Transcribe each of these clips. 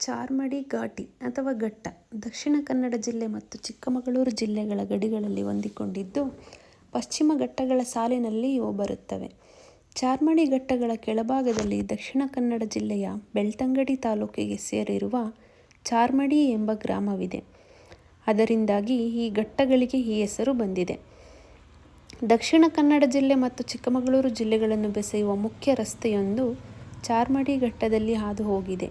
ಚಾರ್ಮಾಡಿ ಘಾಟಿ ಅಥವಾ ಘಟ್ಟ ದಕ್ಷಿಣ ಕನ್ನಡ ಜಿಲ್ಲೆ ಮತ್ತು ಚಿಕ್ಕಮಗಳೂರು ಜಿಲ್ಲೆಗಳ ಗಡಿಗಳಲ್ಲಿ ಹೊಂದಿಕೊಂಡಿದ್ದು ಪಶ್ಚಿಮ ಘಟ್ಟಗಳ ಸಾಲಿನಲ್ಲಿ ಇವು ಬರುತ್ತವೆ. ಚಾರ್ಮಾಡಿ ಘಟ್ಟಗಳ ಕೆಳಭಾಗದಲ್ಲಿ ದಕ್ಷಿಣ ಕನ್ನಡ ಜಿಲ್ಲೆಯ ಬೆಳ್ತಂಗಡಿ ತಾಲೂಕಿಗೆ ಸೇರಿರುವ ಚಾರ್ಮಾಡಿ ಎಂಬ ಗ್ರಾಮವಿದೆ. ಅದರಿಂದಾಗಿ ಈ ಘಟ್ಟಗಳಿಗೆ ಈ ಹೆಸರು ಬಂದಿದೆ. ದಕ್ಷಿಣ ಕನ್ನಡ ಜಿಲ್ಲೆ ಮತ್ತು ಚಿಕ್ಕಮಗಳೂರು ಜಿಲ್ಲೆಗಳನ್ನು ಬೆಸೆಯುವ ಮುಖ್ಯ ರಸ್ತೆಯೊಂದು ಚಾರ್ಮಾಡಿ ಘಟ್ಟದಲ್ಲಿ ಹಾದು ಹೋಗಿದೆ.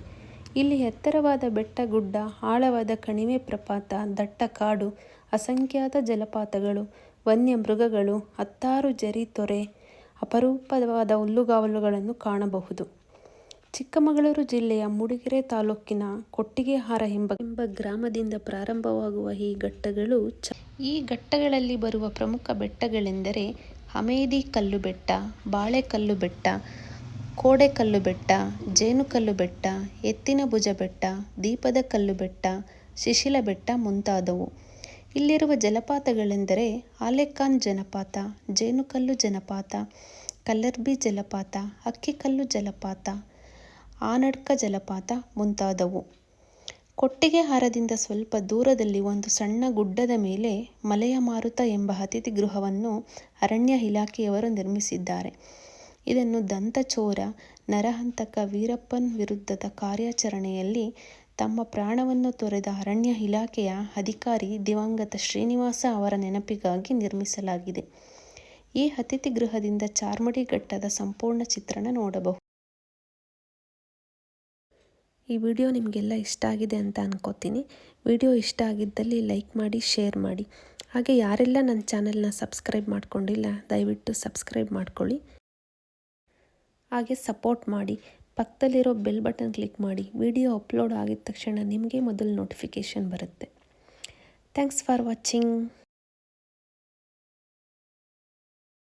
ಇಲ್ಲಿ ಎತ್ತರವಾದ ಬೆಟ್ಟ ಗುಡ್ಡ, ಆಳವಾದ ಕಣಿವೆ ಪ್ರಪಾತ, ದಟ್ಟ ಕಾಡು, ಅಸಂಖ್ಯಾತ ಜಲಪಾತಗಳು, ವನ್ಯ ಮೃಗಗಳು, ಹತ್ತಾರು ಜರಿ ತೊರೆ, ಅಪರೂಪವಾದ ಹುಲ್ಲುಗಾವಲುಗಳನ್ನು ಕಾಣಬಹುದು. ಚಿಕ್ಕಮಗಳೂರು ಜಿಲ್ಲೆಯ ಮೂಡಿಗೆರೆ ತಾಲೂಕಿನ ಕೊಟ್ಟಿಗೆಹಾರ ಎಂಬ ಗ್ರಾಮದಿಂದ ಪ್ರಾರಂಭವಾಗುವ ಈ ಘಟ್ಟಗಳು ಈ ಘಟ್ಟಗಳಲ್ಲಿ ಬರುವ ಪ್ರಮುಖ ಬೆಟ್ಟಗಳೆಂದರೆ ಹಮೇದಿಕಲ್ಲು ಬೆಟ್ಟ, ಬಾಳೆಕಲ್ಲು ಬೆಟ್ಟ, ಕೋಡೆಕಲ್ಲು ಬೆಟ್ಟ, ಜೇನುಕಲ್ಲು ಬೆಟ್ಟ, ಎತ್ತಿನಭುಜ ಬೆಟ್ಟ, ದೀಪದ ಕಲ್ಲು ಬೆಟ್ಟ, ಶಿಶಿಲ ಬೆಟ್ಟ ಮುಂತಾದವು. ಇಲ್ಲಿರುವ ಜಲಪಾತಗಳೆಂದರೆ ಆಲೇಕಾನ್ ಜಲಪಾತ, ಜೇನುಕಲ್ಲು ಜಲಪಾತ, ಕಲ್ಲರ್ಬಿ ಜಲಪಾತ, ಅಕ್ಕಿಕಲ್ಲು ಜಲಪಾತ, ಆನಡ್ಕ ಜಲಪಾತ ಮುಂತಾದವು. ಕೊಟ್ಟಿಗೆಹಾರದಿಂದ ಸ್ವಲ್ಪ ದೂರದಲ್ಲಿ ಒಂದು ಸಣ್ಣ ಗುಡ್ಡದ ಮೇಲೆ ಮಲೆಯ ಮಾರುತ ಎಂಬ ಅತಿಥಿ ಗೃಹವನ್ನು ಅರಣ್ಯ ಇಲಾಖೆಯವರು ನಿರ್ಮಿಸಿದ್ದಾರೆ. ಇದನ್ನು ದಂತಚೋರ ನರಹಂತಕ ವೀರಪ್ಪನ್ ವಿರುದ್ಧದ ಕಾರ್ಯಾಚರಣೆಯಲ್ಲಿ ತಮ್ಮ ಪ್ರಾಣವನ್ನು ತೊರೆದ ಅರಣ್ಯ ಇಲಾಖೆಯ ಅಧಿಕಾರಿ ದಿವಂಗತ ಶ್ರೀನಿವಾಸ ಅವರ ನೆನಪಿಗಾಗಿ ನಿರ್ಮಿಸಲಾಗಿದೆ. ಈ ಅತಿಥಿ ಗೃಹದಿಂದ ಚಾರ್ಮಾಡಿ ಘಟ್ಟದ ಸಂಪೂರ್ಣ ಚಿತ್ರಣ ನೋಡಬಹುದು. ಈ ವಿಡಿಯೋ ನಿಮಗೆಲ್ಲ ಇಷ್ಟ ಆಗಿದೆ ಅಂತ ಅನ್ಕೋತೀನಿ. ವಿಡಿಯೋ ಇಷ್ಟ ಆಗಿದ್ದಲ್ಲಿ ಲೈಕ್ ಮಾಡಿ, ಶೇರ್ ಮಾಡಿ. ಹಾಗೆ ಯಾರೆಲ್ಲ ನನ್ನ ಚಾನೆಲ್ನ ಸಬ್ಸ್ಕ್ರೈಬ್ ಮಾಡ್ಕೊಂಡಿಲ್ಲ ದಯವಿಟ್ಟು ಸಬ್ಸ್ಕ್ರೈಬ್ ಮಾಡ್ಕೊಳ್ಳಿ. ಹಾಗೆ ಸಪೋರ್ಟ್ ಮಾಡಿ. ಪಕ್ಕದಲ್ಲಿರೋ ಬೆಲ್ ಬಟನ್ ಕ್ಲಿಕ್ ಮಾಡಿ. ವಿಡಿಯೋ ಅಪ್ಲೋಡ್ ಆಗಿದ ತಕ್ಷಣ ನಿಮಗೆ ಮೊದಲು ನೋಟಿಫಿಕೇಷನ್ ಬರುತ್ತೆ. Thanks for watching.